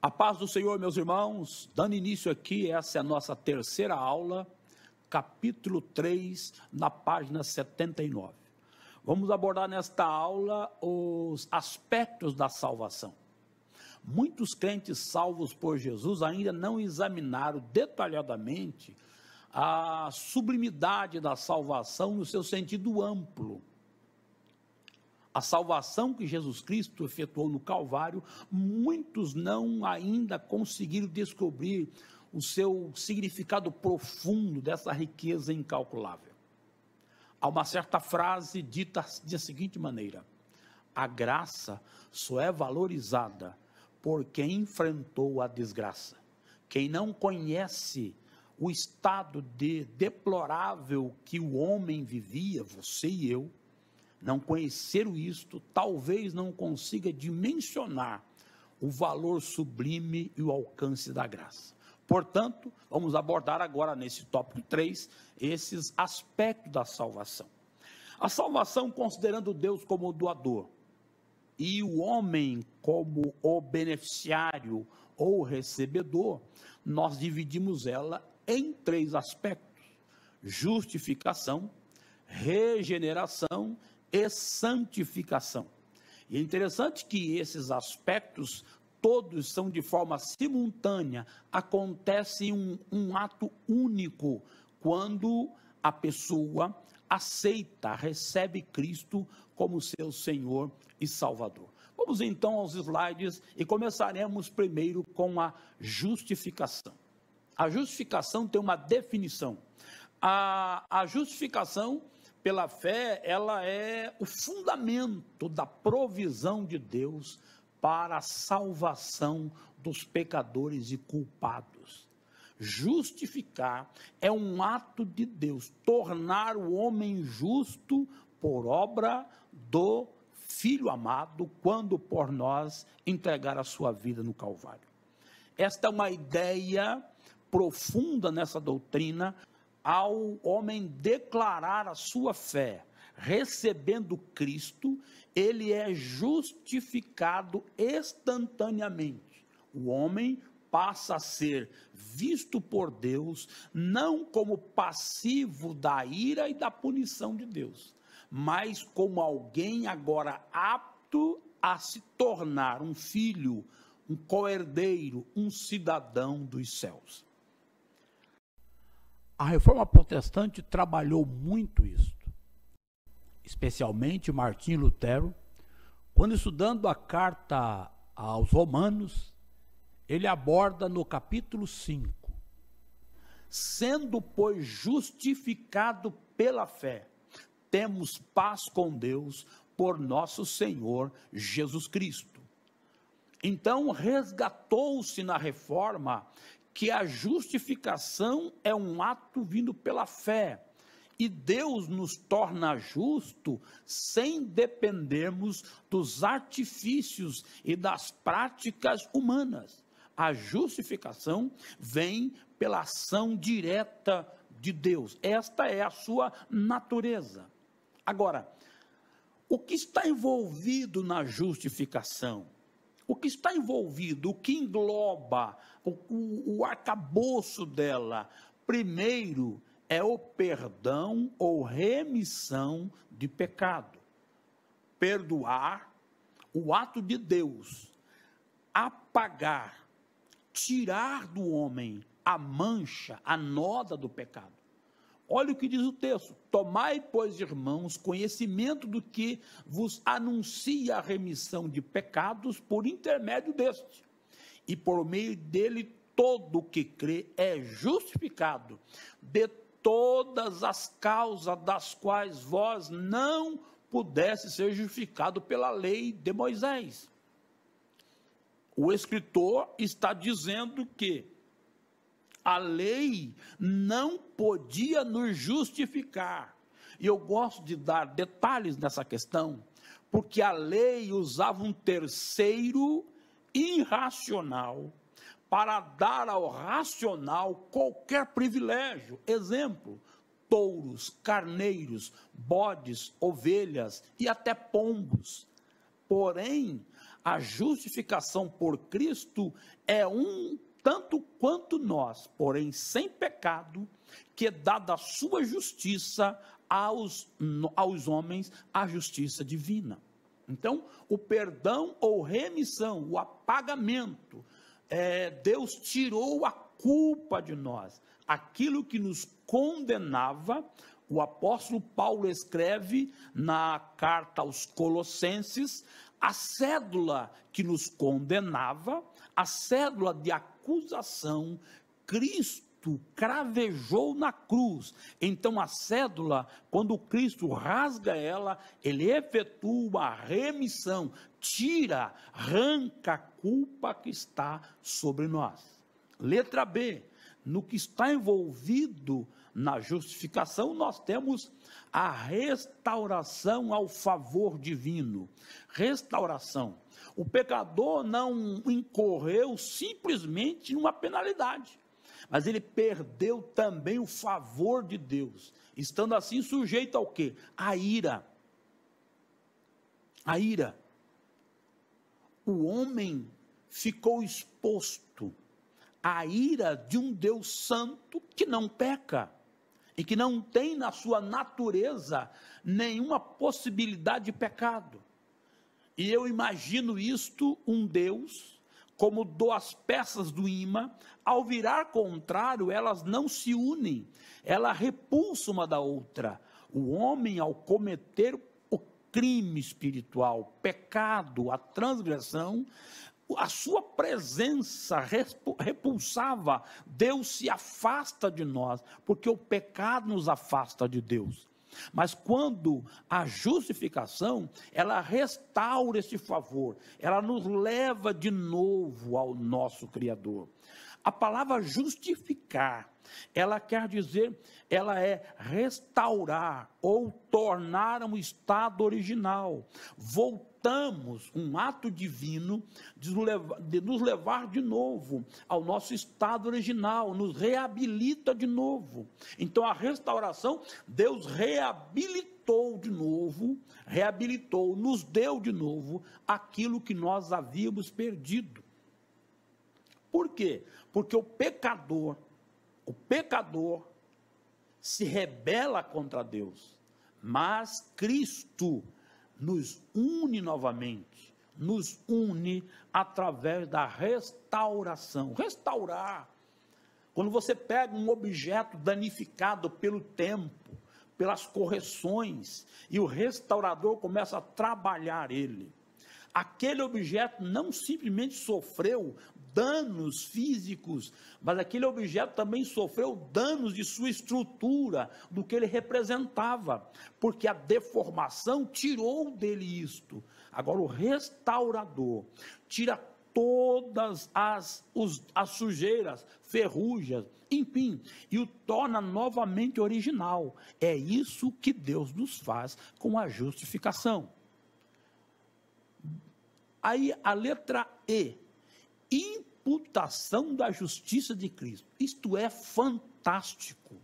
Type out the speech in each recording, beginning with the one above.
A paz do Senhor, meus irmãos, dando início aqui, essa é a nossa terceira aula, capítulo 3, na página 79. Vamos abordar nesta aula os aspectos da salvação. Muitos crentes salvos por Jesus ainda não examinaram detalhadamente a sublimidade da salvação no seu sentido amplo. A salvação que Jesus Cristo efetuou no Calvário, muitos não ainda conseguiram descobrir o seu significado profundo dessa riqueza incalculável. Há uma certa frase dita da seguinte maneira: a graça só é valorizada por quem enfrentou a desgraça. Quem não conhece o estado de deplorável que o homem vivia, você e eu, não conheceram isto, talvez não consiga dimensionar o valor sublime e o alcance da graça. Portanto, vamos abordar agora nesse tópico 3, esses aspectos da salvação. A salvação considerando Deus como o doador e o homem como o beneficiário ou recebedor, nós dividimos ela em 3 aspectos: justificação, regeneração e santificação. E é interessante que esses aspectos todos são de forma simultânea, acontece um ato único quando a pessoa aceita, recebe Cristo como seu Senhor e Salvador. Vamos então aos slides e começaremos primeiro com a justificação. A justificação tem uma definição. A justificação pela fé, ela é o fundamento da provisão de Deus para a salvação dos pecadores e culpados. Justificar é um ato de Deus, tornar o homem justo por obra do Filho amado, quando por nós entregar a sua vida no Calvário. Esta é uma ideia profunda nessa doutrina. Ao homem declarar a sua fé, recebendo Cristo, ele é justificado instantaneamente. O homem passa a ser visto por Deus, não como passivo da ira e da punição de Deus, mas como alguém agora apto a se tornar um filho, um co-herdeiro, um cidadão dos céus. A Reforma Protestante trabalhou muito isto, especialmente Martinho Lutero, quando estudando a carta aos Romanos, ele aborda no capítulo 5, sendo, pois, justificado pela fé, temos paz com Deus por nosso Senhor Jesus Cristo. Então, resgatou-se na Reforma que a justificação é um ato vindo pela fé, e Deus nos torna justo sem dependermos dos artifícios e das práticas humanas. A justificação vem pela ação direta de Deus. Esta é a sua natureza. Agora, o que está envolvido na justificação? O que está envolvido, o que engloba o arcabouço dela? Primeiro, é o perdão ou remissão de pecado. Perdoar, o ato de Deus, apagar, tirar do homem a mancha, a noda do pecado. Olha o que diz o texto: tomai, pois, irmãos, conhecimento do que vos anuncia a remissão de pecados por intermédio deste, e por meio dele todo o que crê é justificado de todas as causas das quais vós não pudesse ser justificado pela lei de Moisés. O escritor está dizendo que a lei não podia nos justificar. E eu gosto de dar detalhes nessa questão, porque a lei usava um terceiro irracional para dar ao racional qualquer privilégio. Exemplo: touros, carneiros, bodes, ovelhas e até pombos. Porém, a justificação por Cristo é um tanto quanto nós, porém sem pecado, que é dada a sua justiça aos homens, a justiça divina. Então, o perdão ou remissão, o apagamento, Deus tirou a culpa de nós, aquilo que nos condenava. O apóstolo Paulo escreve na carta aos Colossenses, a cédula que nos condenava, a cédula de acusação, Cristo cravejou na cruz. Então a cédula, quando Cristo rasga ela, ele efetua a remissão, tira, arranca a culpa que está sobre nós. Letra B, no que está envolvido na justificação, nós temos a restauração ao favor divino. Restauração. O pecador não incorreu simplesmente numa penalidade, mas ele perdeu também o favor de Deus, estando assim sujeito ao quê? A ira. A ira. O homem ficou exposto à ira de um Deus santo que não peca e que não tem na sua natureza nenhuma possibilidade de pecado. E eu imagino isto, um Deus, como duas peças do ímã, ao virar contrário, elas não se unem, ela repulsa uma da outra. O homem, ao cometer o crime espiritual, o pecado, a transgressão, a sua presença repulsava, Deus se afasta de nós, porque o pecado nos afasta de Deus. Mas quando a justificação, ela restaura esse favor, ela nos leva de novo ao nosso Criador. A palavra justificar, ela quer dizer, ela é restaurar ou tornar um estado original. Voltamos, um ato divino de nos levar de novo ao nosso estado original, nos reabilita de novo. Então a restauração, Deus reabilitou de novo, nos deu de novo aquilo que nós havíamos perdido. Por quê? Porque o pecador se rebela contra Deus, mas Cristo nos une novamente, nos une através da restauração. Restaurar, quando você pega um objeto danificado pelo tempo, pelas correções, e o restaurador começa a trabalhar ele, aquele objeto não simplesmente sofreu danos físicos, mas aquele objeto também sofreu danos de sua estrutura, do que ele representava, porque a deformação tirou dele isto. Agora o restaurador tira todas as sujeiras, ferrugens, enfim, e o torna novamente original. É isso que Deus nos faz com a justificação. Aí a letra E, imputação da justiça de Cristo. Isto é fantástico.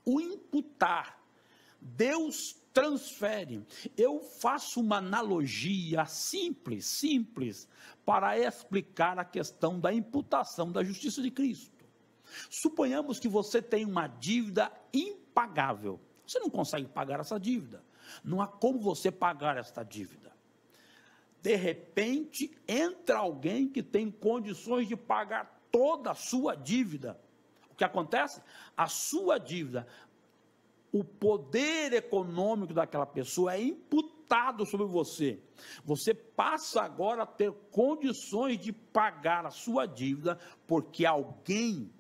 O imputar, Deus transfere. Eu faço uma analogia simples, para explicar a questão da imputação da justiça de Cristo. Suponhamos que você tem uma dívida impagável. Você não consegue pagar essa dívida. Não há como você pagar esta dívida. De repente, entra alguém que tem condições de pagar toda a sua dívida. O que acontece? A sua dívida, o poder econômico daquela pessoa é imputado sobre você. Você passa agora a ter condições de pagar a sua dívida, porque alguém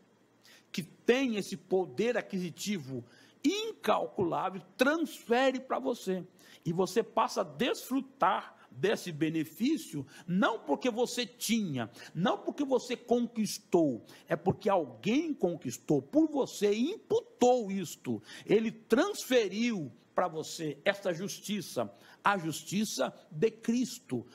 que tem esse poder aquisitivo incalculável transfere para você. E você passa a desfrutar desse benefício, não porque você tinha, não porque você conquistou, é porque alguém conquistou por você e imputou isto, ele transferiu para você esta justiça, a justiça de Cristo.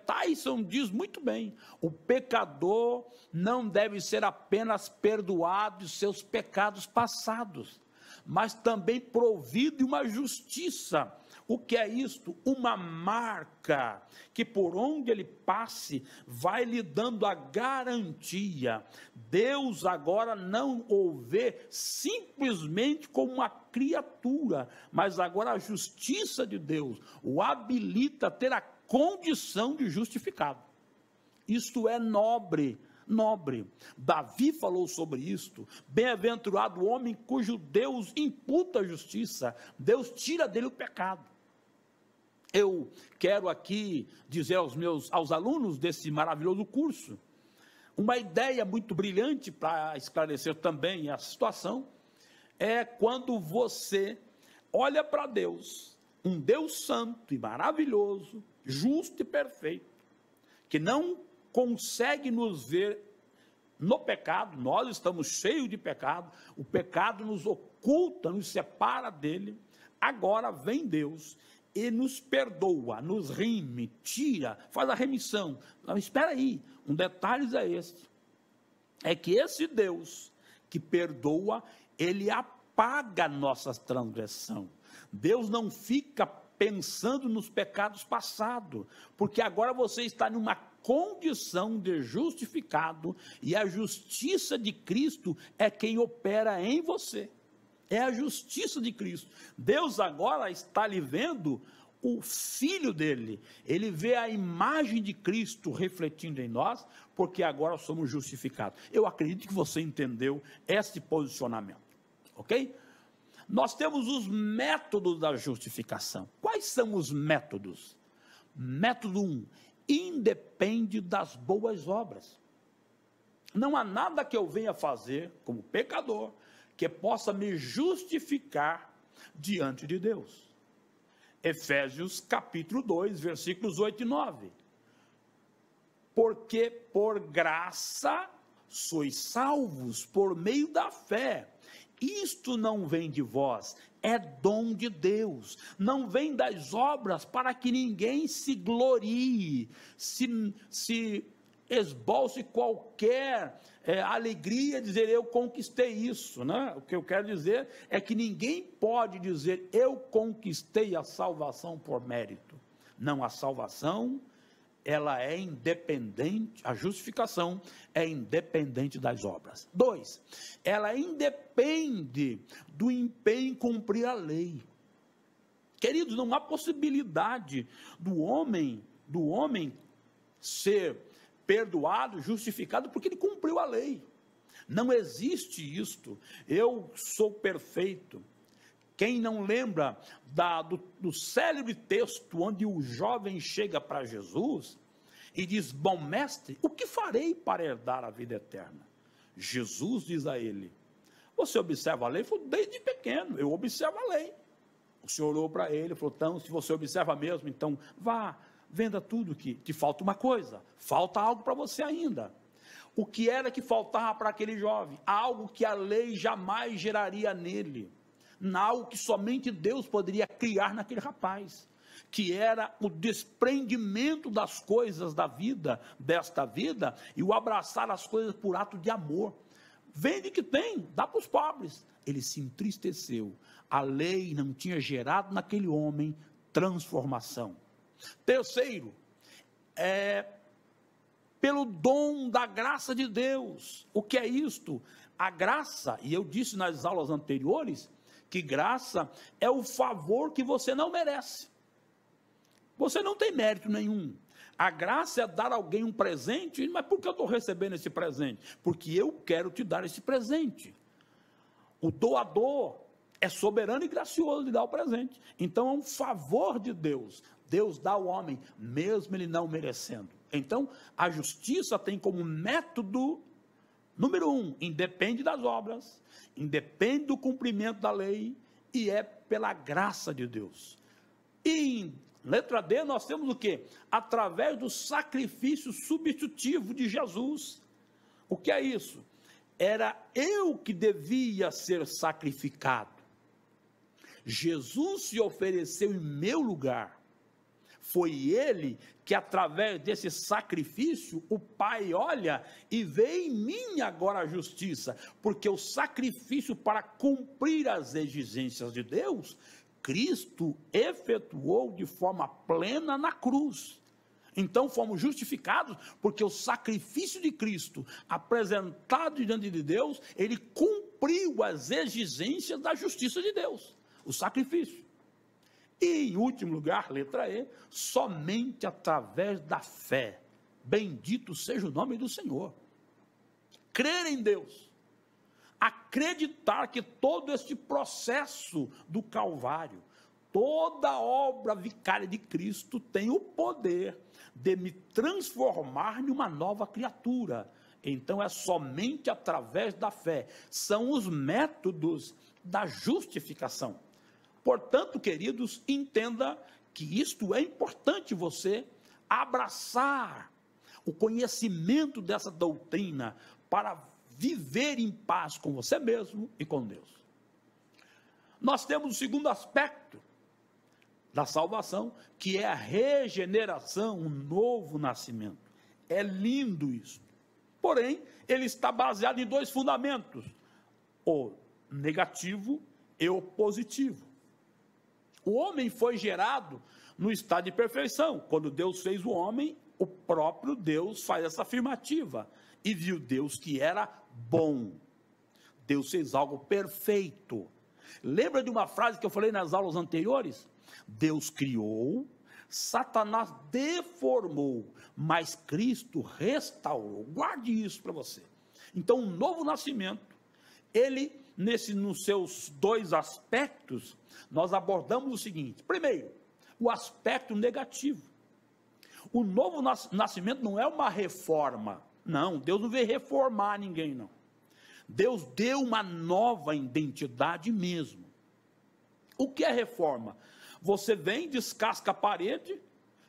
Tyson diz muito bem, o pecador não deve ser apenas perdoado de seus pecados passados, mas também provido de uma justiça, O que é isto? Uma marca que por onde ele passe vai lhe dando a garantia. Deus agora não o vê simplesmente como uma criatura, mas agora a justiça de Deus o habilita a ter a condição de justificado. Isto é nobre. Davi falou sobre isto. Bem-aventurado o homem cujo Deus imputa a justiça. Deus tira dele o pecado. Eu quero aqui dizer aos alunos desse maravilhoso curso, uma ideia muito brilhante para esclarecer também a situação, é quando você olha para Deus, um Deus santo e maravilhoso, justo e perfeito, que não consegue nos ver no pecado. Nós estamos cheios de pecado, o pecado nos oculta, nos separa dele. Agora vem Deus e nos perdoa, nos rime, tira, faz a remissão. Não, espera aí, um detalhe é este, é que esse Deus que perdoa, ele apaga a nossa transgressão. Deus não fica pensando nos pecados passados, porque agora você está numa condição de justificado, e a justiça de Cristo é quem opera em você. É a justiça de Cristo. Deus agora está lhe vendo o Filho dele. Ele vê a imagem de Cristo refletindo em nós, porque agora somos justificados. Eu acredito que você entendeu esse posicionamento, ok? Nós temos os métodos da justificação. Quais são os métodos? Método 1, independe das boas obras. Não há nada que eu venha fazer como pecador que possa me justificar diante de Deus. Efésios capítulo 2, versículos 8 e 9. Porque por graça sois salvos por meio da fé. Isto não vem de vós, é dom de Deus, não vem das obras para que ninguém se glorie, se esbolse qualquer alegria, dizer eu conquistei isso, né? O que eu quero dizer é que ninguém pode dizer eu conquistei a salvação por mérito. Não, a salvação, ela é independente, a justificação é independente das obras. 2, ela independe do empenho em cumprir a lei. Queridos, não há possibilidade do homem ser perdoado, justificado, porque ele cumpriu a lei. Não existe isto. Eu sou perfeito. Quem não lembra do célebre texto onde o jovem chega para Jesus e diz, bom mestre, o que farei para herdar a vida eterna? Jesus diz a ele, você observa a lei? Ele falou, desde pequeno, eu observo a lei. O Senhor olhou para ele e falou, então, se você observa mesmo, então vá, venda tudo, que te falta uma coisa, falta algo para você ainda. O que era que faltava para aquele jovem? Algo que a lei jamais geraria nele, algo que somente Deus poderia criar naquele rapaz, que era o desprendimento das coisas da vida, desta vida, e o abraçar as coisas por ato de amor. Vende que tem, dá para os pobres. Ele se entristeceu, a lei não tinha gerado naquele homem transformação. Terceiro, pelo dom da graça de Deus. O que é isto? A graça, e eu disse nas aulas anteriores, que graça é o favor que você não merece. Você não tem mérito nenhum. A graça é dar a alguém um presente, mas por que eu estou recebendo esse presente? Porque eu quero te dar esse presente. O doador é soberano e gracioso de dar o presente. Então é um favor de Deus. Deus dá ao homem, mesmo ele não merecendo. Então, a justiça tem como método, número 1, independe das obras, independe do cumprimento da lei, e é pela graça de Deus. E em letra D, nós temos o quê? Através do sacrifício substitutivo de Jesus. O que é isso? Era eu que devia ser sacrificado. Jesus se ofereceu em meu lugar. Foi ele que, através desse sacrifício, o Pai olha e vê em mim agora a justiça, porque o sacrifício para cumprir as exigências de Deus, Cristo efetuou de forma plena na cruz. Então fomos justificados porque o sacrifício de Cristo, apresentado diante de Deus, ele cumpriu as exigências da justiça de Deus, o sacrifício. E, em último lugar, letra E, somente através da fé. Bendito seja o nome do Senhor. Crer em Deus, acreditar que todo este processo do Calvário, toda a obra vicária de Cristo tem o poder de me transformar em uma nova criatura. Então é somente através da fé. São os métodos da justificação. Portanto, queridos, entenda que isto é importante você abraçar o conhecimento dessa doutrina para viver em paz com você mesmo e com Deus. Nós temos o segundo aspecto da salvação, que é a regeneração, um novo nascimento. É lindo isso. Porém, ele está baseado em dois fundamentos: o negativo e o positivo. O homem foi gerado no estado de perfeição. Quando Deus fez o homem, o próprio Deus faz essa afirmativa. E viu Deus que era bom. Deus fez algo perfeito. Lembra de uma frase que eu falei nas aulas anteriores? Deus criou, Satanás deformou, mas Cristo restaurou. Guarde isso para você. Então, um novo nascimento, ele, nos seus dois aspectos, nós abordamos o seguinte: primeiro, o aspecto negativo. O novo nascimento não é uma reforma. Não, Deus não veio reformar ninguém, não. Deus deu uma nova identidade mesmo. O que é reforma? Você vem, descasca a parede,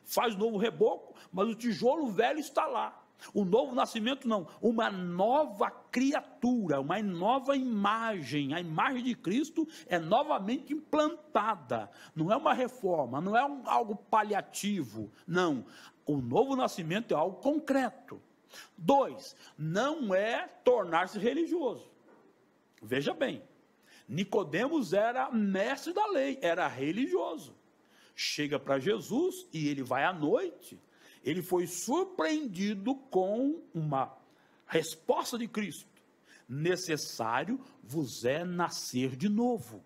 faz novo reboco, mas o tijolo velho está lá. O novo nascimento não, uma nova criatura, uma nova imagem. A imagem de Cristo é novamente implantada. Não é uma reforma, não é algo paliativo, não. O novo nascimento é algo concreto. 2, não é tornar-se religioso. Veja bem, Nicodemos era mestre da lei, era religioso. Chega para Jesus e ele vai à noite. Ele foi surpreendido com uma resposta de Cristo: necessário vos é nascer de novo.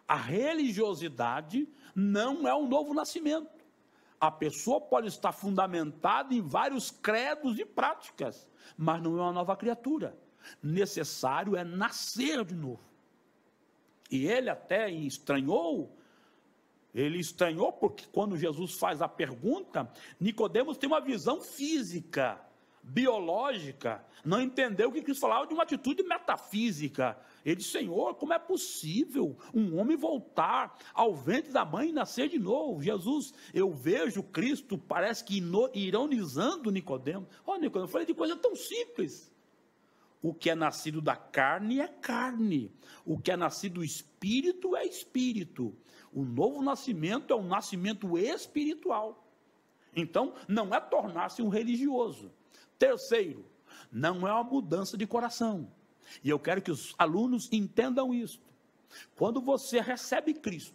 A religiosidade não é um novo nascimento. A pessoa pode estar fundamentada em vários credos e práticas, mas não é uma nova criatura. Necessário é nascer de novo. E ele até estranhou. Ele estranhou porque quando Jesus faz a pergunta, Nicodemos tem uma visão física, biológica, não entendeu que Cristo falava de uma atitude metafísica. Ele disse: Senhor, como é possível um homem voltar ao ventre da mãe e nascer de novo? Jesus, eu vejo Cristo, parece que ironizando Nicodemos. Nicodemos, eu falei de coisa tão simples. O que é nascido da carne é carne, o que é nascido do espírito é espírito. O novo nascimento é um nascimento espiritual. Então, não é tornar-se um religioso. Terceiro, não é uma mudança de coração. E eu quero que os alunos entendam isso. Quando você recebe Cristo,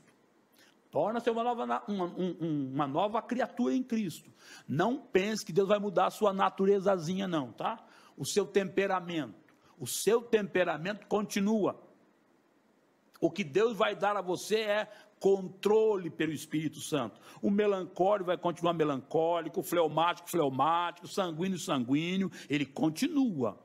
torna-se uma nova criatura em Cristo. Não pense que Deus vai mudar a sua naturezazinha, não, tá? O seu temperamento continua. O que Deus vai dar a você é controle pelo Espírito Santo. O melancólico vai continuar melancólico, o fleumático, fleumático, sanguíneo, sanguíneo, ele continua.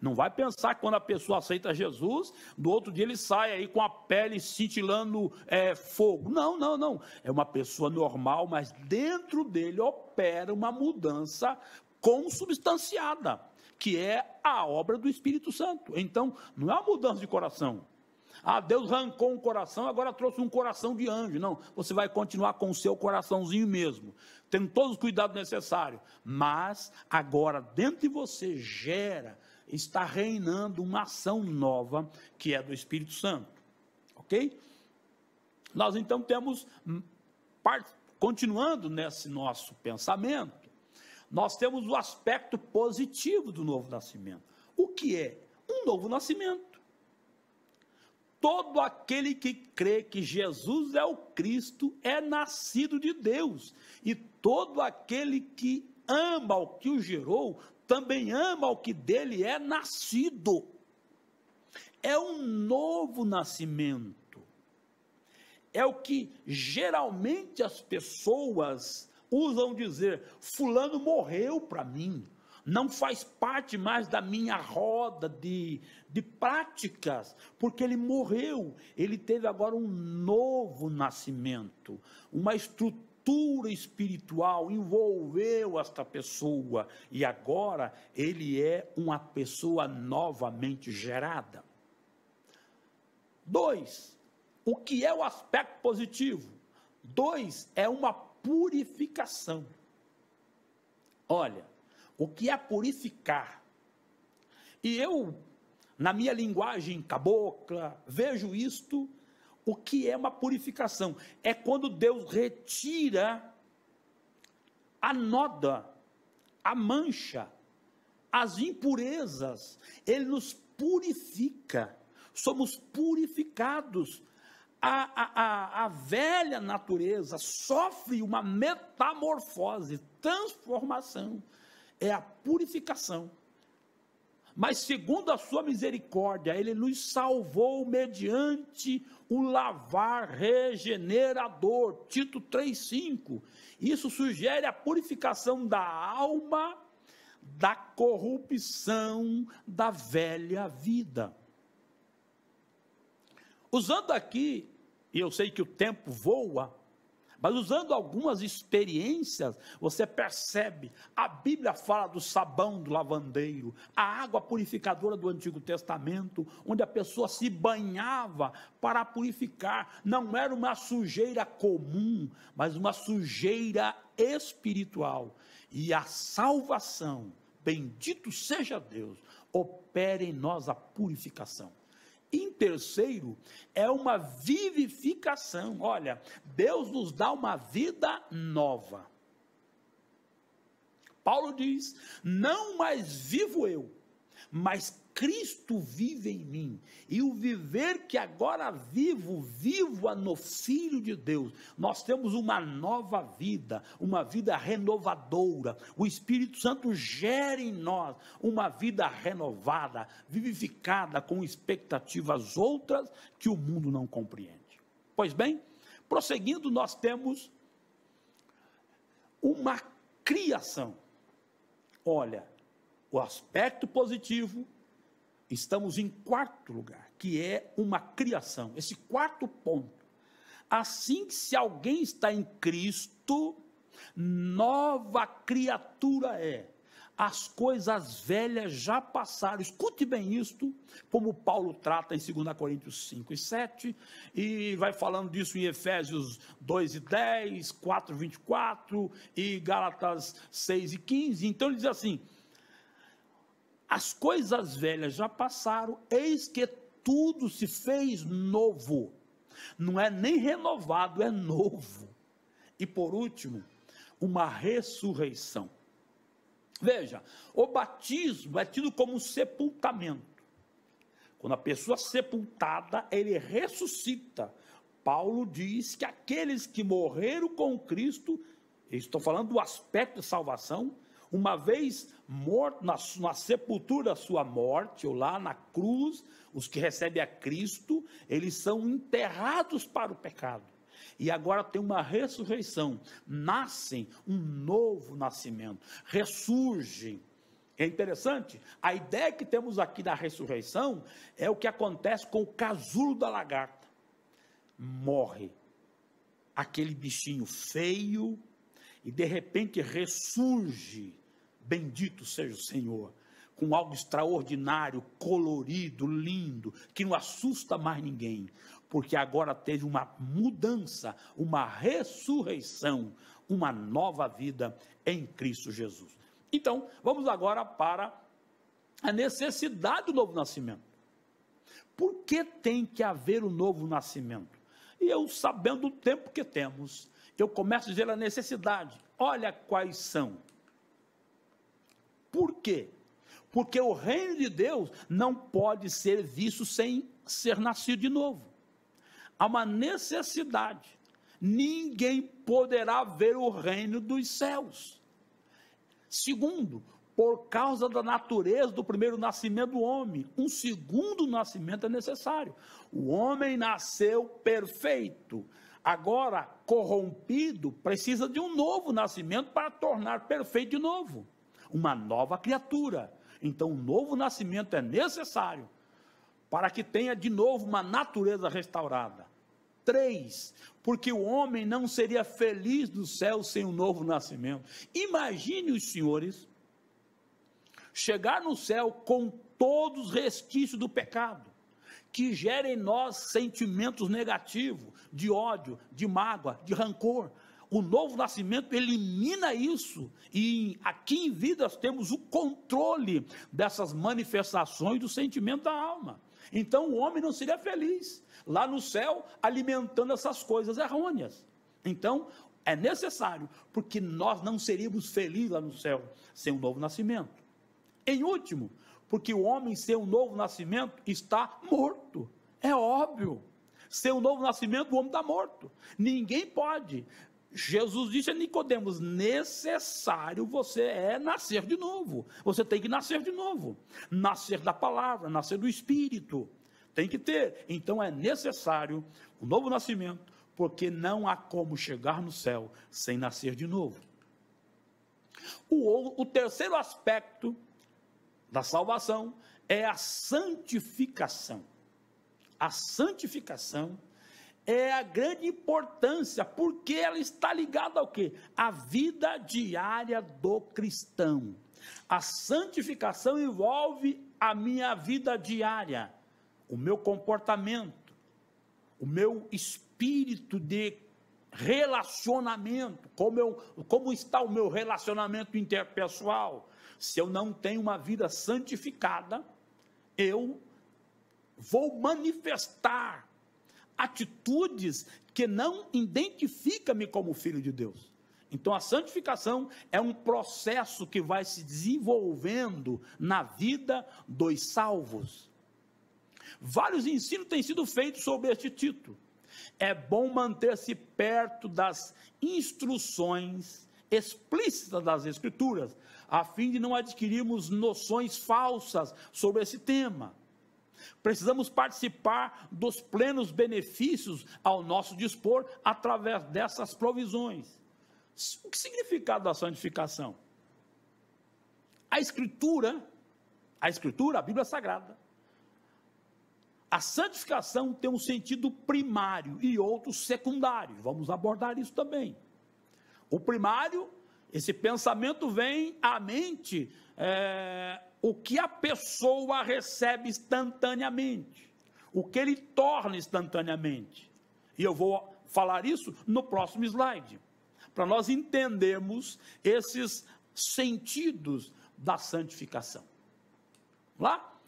Não vai pensar que quando a pessoa aceita Jesus, do outro dia ele sai aí com a pele cintilando fogo. Não. É uma pessoa normal, mas dentro dele opera uma mudança consubstanciada, que é a obra do Espírito Santo. Então, não é uma mudança de coração. Deus arrancou um coração, agora trouxe um coração de anjo. Não, você vai continuar com o seu coraçãozinho mesmo, tendo todos os cuidados necessários. Mas, agora, dentro de você está reinando uma ação nova, que é do Espírito Santo. Ok? Nós, então, continuando nesse nosso pensamento, nós temos o aspecto positivo do novo nascimento. O que é? Um novo nascimento. todo aquele que crê que Jesus é o Cristo é nascido de Deus, e todo aquele que ama o que o gerou, também ama o que dele é nascido. É um novo nascimento. É o que geralmente as pessoas usam dizer: fulano morreu para mim, não faz parte mais da minha roda de práticas, porque ele morreu, ele teve agora um novo nascimento, uma estrutura espiritual envolveu esta pessoa, e agora ele é uma pessoa novamente gerada. 2, o que é o aspecto positivo? 2, é uma purificação. Olha, o que é purificar? E eu, na minha linguagem cabocla, vejo isto. O que é uma purificação? É quando Deus retira a nódoa, a mancha, as impurezas. Ele nos purifica. Somos purificados. A velha natureza sofre uma metamorfose, transformação. É a purificação. Mas segundo a sua misericórdia, ele nos salvou mediante o lavar regenerador, Tito 3,5. Isso sugere a purificação da alma, da corrupção da velha vida. Usando aqui, e eu sei que o tempo voa, mas usando algumas experiências, você percebe, a Bíblia fala do sabão do lavandeiro, a água purificadora do Antigo Testamento, onde a pessoa se banhava para purificar, não era uma sujeira comum, mas uma sujeira espiritual, e a salvação, bendito seja Deus, opera em nós a purificação. Em terceiro, é uma vivificação. Olha, Deus nos dá uma vida nova. Paulo diz: não mais vivo eu, mas Cristo vive em mim, e o viver que agora vivo-a no Filho de Deus. Nós temos uma nova vida, uma vida renovadora. O Espírito Santo gera em nós uma vida renovada, vivificada, com expectativas outras que o mundo não compreende. Pois bem, prosseguindo, nós temos uma criação. Olha, o aspecto positivo, estamos em quarto lugar, que é uma criação. Esse quarto ponto: assim que se alguém está em Cristo, nova criatura é. As coisas velhas já passaram. Escute bem isto, como Paulo trata em 2 Coríntios 5:7, e vai falando disso em Efésios 2:10, 4:24, e Gálatas 6:15. Então ele diz assim: as coisas velhas já passaram, eis que tudo se fez novo. Não é nem renovado, é novo. E por último, uma ressurreição. Veja, o batismo é tido como um sepultamento. Quando a pessoa é sepultada, ele ressuscita. Paulo diz que aqueles que morreram com Cristo, eu estou falando do aspecto de salvação, uma vez morto na sepultura da sua morte, ou lá na cruz, os que recebem a Cristo, eles são enterrados para o pecado, e agora tem uma ressurreição, nascem um novo nascimento, ressurgem. É interessante, a ideia que temos aqui da ressurreição, é o que acontece com o casulo da lagarta. Morre aquele bichinho feio, e de repente ressurge, bendito seja o Senhor, com algo extraordinário, colorido, lindo, que não assusta mais ninguém, porque agora teve uma mudança, uma ressurreição, uma nova vida em Cristo Jesus. Então, vamos agora para a necessidade do novo nascimento. Por que tem que haver o novo nascimento? E eu, sabendo o tempo que temos, eu começo a dizer a necessidade. Olha quais são. Por quê? Porque o reino de Deus não pode ser visto sem ser nascido de novo. Há uma necessidade. Ninguém poderá ver o reino dos céus. Segundo, por causa da natureza do primeiro nascimento do homem, um segundo nascimento é necessário. O homem nasceu perfeito. Agora, corrompido, precisa de um novo nascimento para tornar perfeito de novo. Uma nova criatura. Então, um novo nascimento é necessário para que tenha de novo uma natureza restaurada. 3, porque o homem não seria feliz no céu sem um novo nascimento. Imagine os senhores chegar no céu com todos os resquícios do pecado, que gera em nós sentimentos negativos, de ódio, de mágoa, de rancor. O novo nascimento elimina isso, e aqui em vida nós temos o controle dessas manifestações do sentimento da alma. Então o homem não seria feliz lá no céu alimentando essas coisas errôneas. Então é necessário, porque nós não seríamos felizes lá no céu sem um novo nascimento. Em último, porque o homem sem um novo nascimento está morto. É óbvio. Sem um novo nascimento o homem está morto. Ninguém pode. Jesus disse a Nicodemos: necessário você nascer de novo. Você tem que nascer de novo. Nascer da palavra, nascer do Espírito. Tem que ter. Então é necessário o novo nascimento, porque não há como chegar no céu sem nascer de novo. O terceiro aspecto da salvação é a santificação. A santificação é a grande importância, porque ela está ligada ao quê? A vida diária do cristão. A santificação envolve a minha vida diária, o meu comportamento, o meu espírito de relacionamento, como está o meu relacionamento interpessoal. Se eu não tenho uma vida santificada, eu vou manifestar atitudes que não identificam-me como filho de Deus. Então a santificação é um processo que vai se desenvolvendo na vida dos salvos. Vários ensinos têm sido feitos sobre este título. É bom manter-se perto das instruções explícitas das Escrituras, a fim de não adquirirmos noções falsas sobre esse tema. Precisamos participar dos plenos benefícios ao nosso dispor através dessas provisões. O que significa a santificação? A Escritura, a Bíblia Sagrada, a santificação tem um sentido primário e outro secundário. Vamos abordar isso também. O primário, esse pensamento vem à mente, o que a pessoa recebe instantaneamente, o que ele torna instantaneamente. E eu vou falar isso no próximo slide, para nós entendermos esses sentidos da santificação. Vamos lá?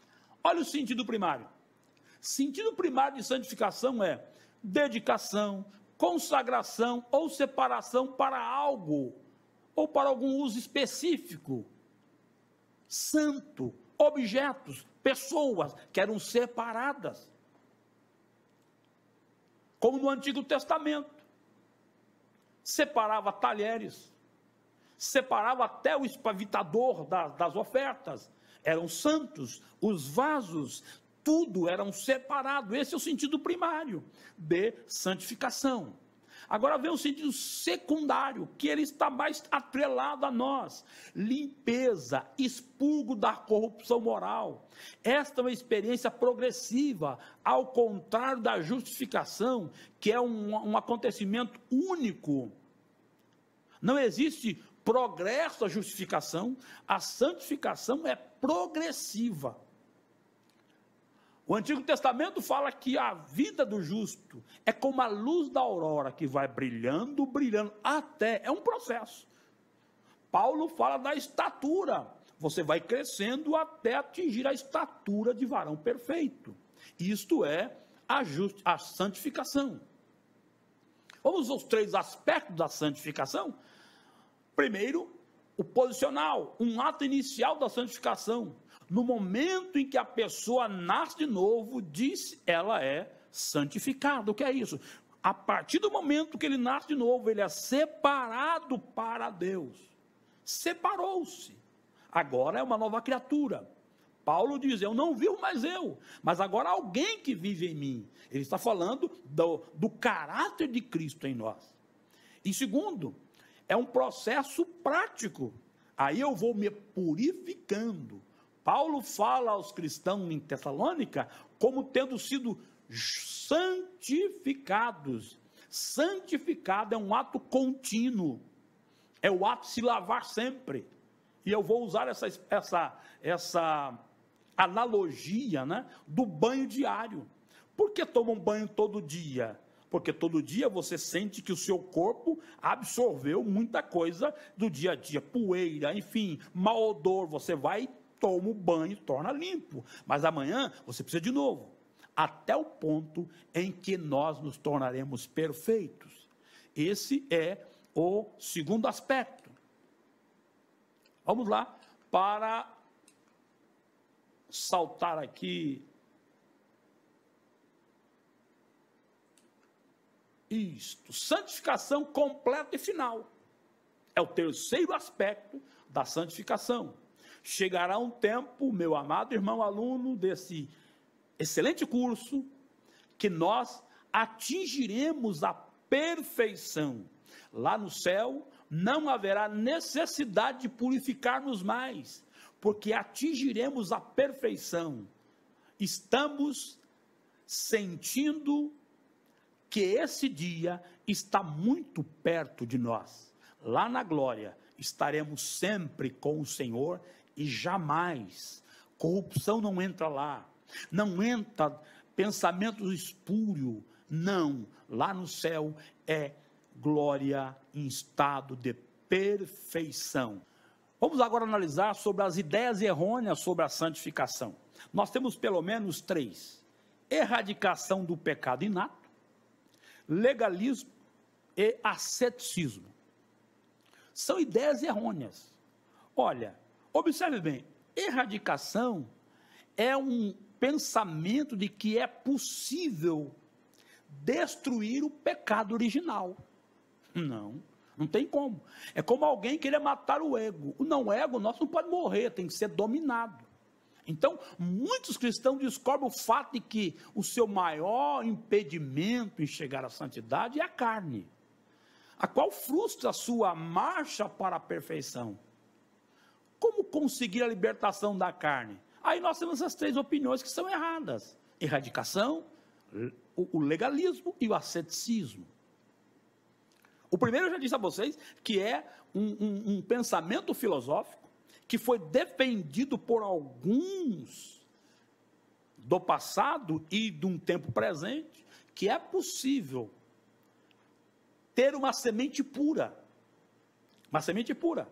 Olha o sentido primário. Sentido primário de santificação é dedicação, consagração ou separação para algo, ou para algum uso específico. Santo, objetos, pessoas que eram separadas. Como no Antigo Testamento. Separava talheres, separava até o espavitador das ofertas. Eram santos, os vasos, tudo eram separado. Esse é o sentido primário de santificação. Agora vem o sentido secundário, que ele está mais atrelado a nós. Limpeza, expurgo da corrupção moral. Esta é uma experiência progressiva, ao contrário da justificação, que é um acontecimento único. Não existe progresso da justificação, a santificação é progressiva. O Antigo Testamento fala que a vida do justo é como a luz da aurora, que vai brilhando, brilhando, até, é um processo. Paulo fala da estatura, você vai crescendo até atingir a estatura de varão perfeito. Isto é a santificação. Vamos aos 3 aspectos da santificação? Primeiro, o posicional, um ato inicial da santificação. No momento em que a pessoa nasce de novo, diz ela é santificada. O que é isso? A partir do momento que ele nasce de novo, ele é separado para Deus. Separou-se. Agora é uma nova criatura. Paulo diz, eu não vivo mais eu, mas agora alguém que vive em mim. Ele está falando do caráter de Cristo em nós. E segundo, é um processo prático. Aí eu vou me purificando. Paulo fala aos cristãos em Tessalônica como tendo sido santificados. Santificado é um ato contínuo. É o ato de se lavar sempre. E eu vou usar essa analogia, né, do banho diário. Por que toma um banho todo dia? Porque todo dia você sente que o seu corpo absorveu muita coisa do dia a dia, poeira, enfim, mau odor. Você vai, toma o banho, torna limpo. Mas amanhã você precisa de novo. Até o ponto em que nós nos tornaremos perfeitos. Esse é o segundo aspecto. Vamos lá para saltar aqui. Isto, santificação completa e final. É o terceiro aspecto da santificação. Chegará um tempo, meu amado irmão aluno desse excelente curso, que nós atingiremos a perfeição. Lá no céu não haverá necessidade de purificar-nos mais, porque atingiremos a perfeição. Estamos sentindo que esse dia está muito perto de nós. Lá na glória estaremos sempre com o Senhor e jamais corrupção não entra lá, não entra pensamento espúrio, não, lá no céu é glória em estado de perfeição. Vamos agora analisar sobre as ideias errôneas sobre a santificação. Nós temos pelo menos 3: erradicação do pecado inato, legalismo e asceticismo. São ideias errôneas. Olha, observe bem, erradicação é um pensamento de que é possível destruir o pecado original. Não tem como. É como alguém querer matar o ego. O ego nosso não pode morrer, tem que ser dominado. Então, muitos cristãos descobrem o fato de que o seu maior impedimento em chegar à santidade é a carne, a qual frustra a sua marcha para a perfeição. Como conseguir a libertação da carne? Aí nós temos essas 3 opiniões que são erradas: erradicação, o legalismo e o asceticismo. O primeiro eu já disse a vocês que é um pensamento filosófico que foi defendido por alguns do passado e de um tempo presente, que é possível ter uma semente pura. Uma semente pura.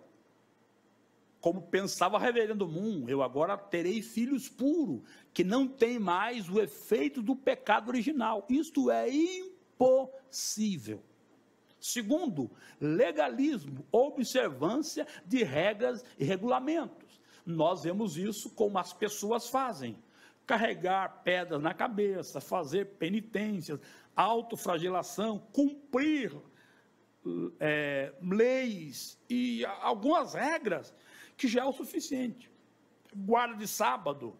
Como pensava reverendo Moon, eu agora terei filhos puros, que não tem mais o efeito do pecado original. Isto é impossível. Segundo, legalismo, observância de regras e regulamentos. Nós vemos isso como as pessoas fazem: carregar pedras na cabeça, fazer penitências, autoflagelação, cumprir leis e algumas regras, que já é o suficiente. Guarda de sábado,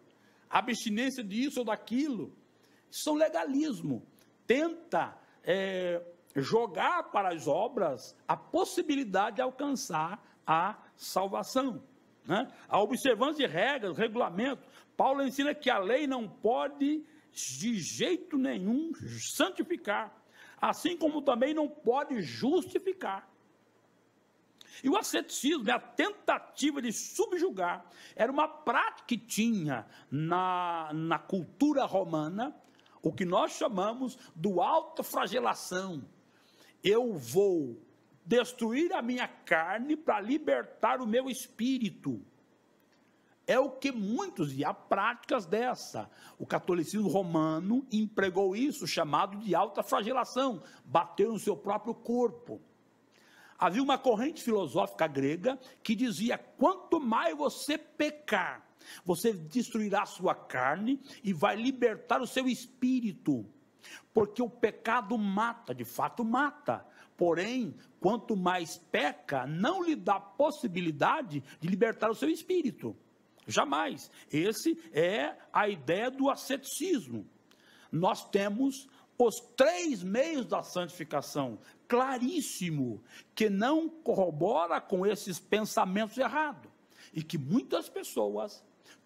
abstinência disso ou daquilo, são legalismo. Tenta jogar para as obras a possibilidade de alcançar a salvação, né? A observância de regras, regulamentos. Paulo ensina que a lei não pode de jeito nenhum santificar, assim como também não pode justificar. E o asceticismo é a tentativa de subjugar. Era uma prática que tinha na cultura romana o que nós chamamos do autoflagelação. Eu vou destruir a minha carne para libertar o meu espírito. É o que muitos, e há práticas dessa. O catolicismo romano empregou isso, chamado de autoflagelação, bater no seu próprio corpo. Havia uma corrente filosófica grega que dizia: quanto mais você pecar, você destruirá a sua carne e vai libertar o seu espírito, porque o pecado mata, de fato mata. Porém, quanto mais peca, não lhe dá possibilidade de libertar o seu espírito. Jamais. Esse é a ideia do asceticismo. Nós temos os 3 meios da santificação, claríssimo, que não corrobora com esses pensamentos errados, e que muitas pessoas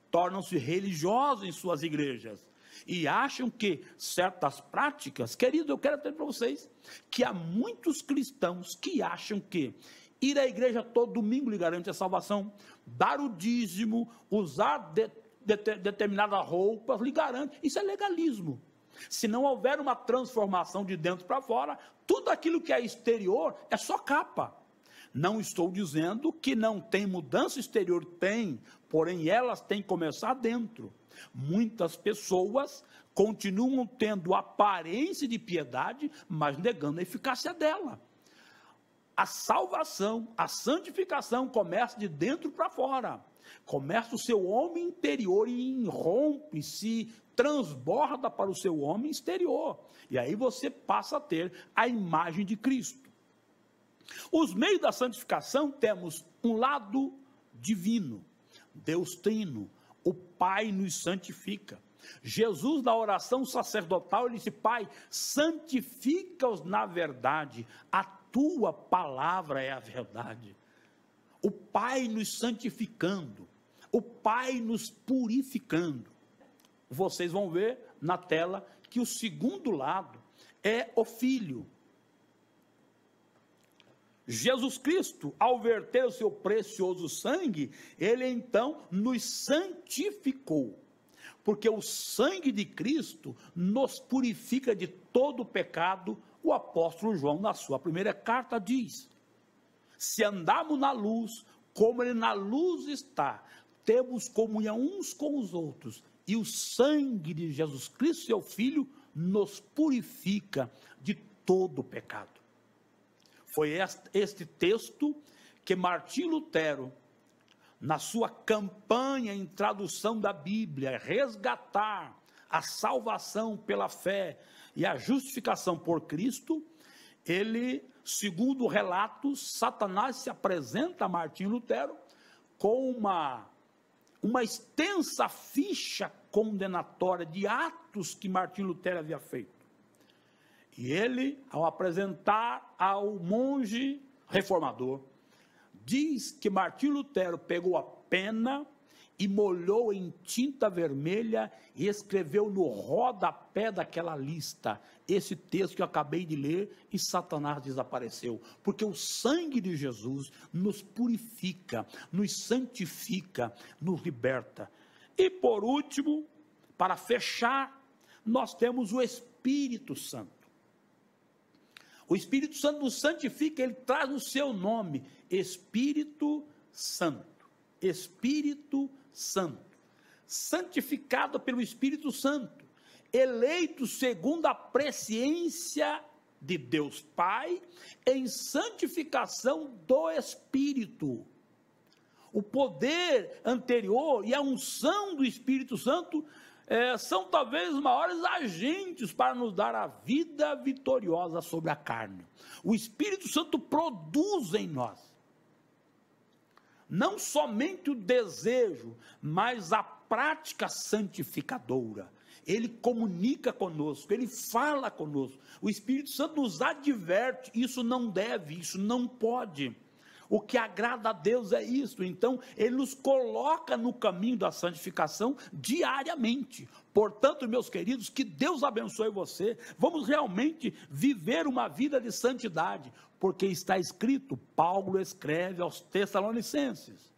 tornam-se religiosas em suas igrejas, e acham que certas práticas, querido, eu quero dizer para vocês, que há muitos cristãos que acham que ir à igreja todo domingo lhe garante a salvação, dar o dízimo, usar determinada roupa lhe garante. Isso é legalismo. Se não houver uma transformação de dentro para fora, tudo aquilo que é exterior é só capa. Não estou dizendo que não tem mudança exterior, tem, porém elas têm que começar dentro. Muitas pessoas continuam tendo aparência de piedade, mas negando a eficácia dela. A salvação, a santificação começa de dentro para fora. Começa o seu homem interior e irrompe, se transborda para o seu homem exterior. E aí você passa a ter a imagem de Cristo. Os meios da santificação temos um lado divino, Deus Trino, o Pai nos santifica. Jesus, na oração sacerdotal, ele disse: Pai, santifica-os na verdade, a tua palavra é a verdade. O Pai nos santificando, o Pai nos purificando. Vocês vão ver na tela que o segundo lado é o Filho. Jesus Cristo, ao verter o seu precioso sangue, ele então nos santificou, porque o sangue de Cristo nos purifica de todo o pecado. O apóstolo João, na sua primeira carta, diz: se andarmos na luz, como ele na luz está, temos comunhão uns com os outros, e o sangue de Jesus Cristo, seu Filho, nos purifica de todo o pecado. Foi este texto que Martim Lutero, na sua campanha em tradução da Bíblia, resgatar a salvação pela fé e a justificação por Cristo, ele, segundo relatos, Satanás se apresenta a Martim Lutero com uma extensa ficha condenatória de atos que Martim Lutero havia feito. E ele, ao apresentar ao monge reformador, diz que Martim Lutero pegou a pena e molhou em tinta vermelha e escreveu no rodapé daquela lista esse texto que eu acabei de ler, e Satanás desapareceu, porque o sangue de Jesus nos purifica, nos santifica, nos liberta. E por último, para fechar, nós temos o Espírito Santo. O Espírito Santo nos santifica, ele traz no seu nome, Espírito Santo. Espírito Santo. Santificado pelo Espírito Santo. Eleito segundo a presciência de Deus Pai, em santificação do Espírito. O poder anterior e a unção do Espírito Santo são talvez os maiores agentes para nos dar a vida vitoriosa sobre a carne. O Espírito Santo produz em nós não somente o desejo, mas a prática santificadora. Ele comunica conosco, ele fala conosco. O Espírito Santo nos adverte: isso não deve, isso não pode. O que agrada a Deus é isso. Então, ele nos coloca no caminho da santificação diariamente. Portanto, meus queridos, que Deus abençoe você. Vamos realmente viver uma vida de santidade, porque está escrito, Paulo escreve aos Tessalonicenses: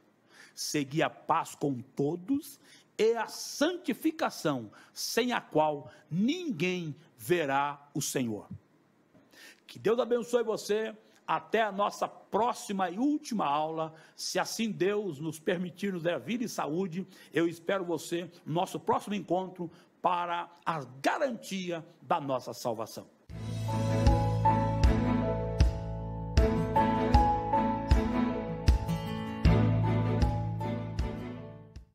segui a paz com todos e a santificação, sem a qual ninguém verá o Senhor. Que Deus abençoe você. Até a nossa próxima e última aula, se assim Deus nos permitir nos dar vida e saúde. Eu espero você no nosso próximo encontro para a garantia da nossa salvação.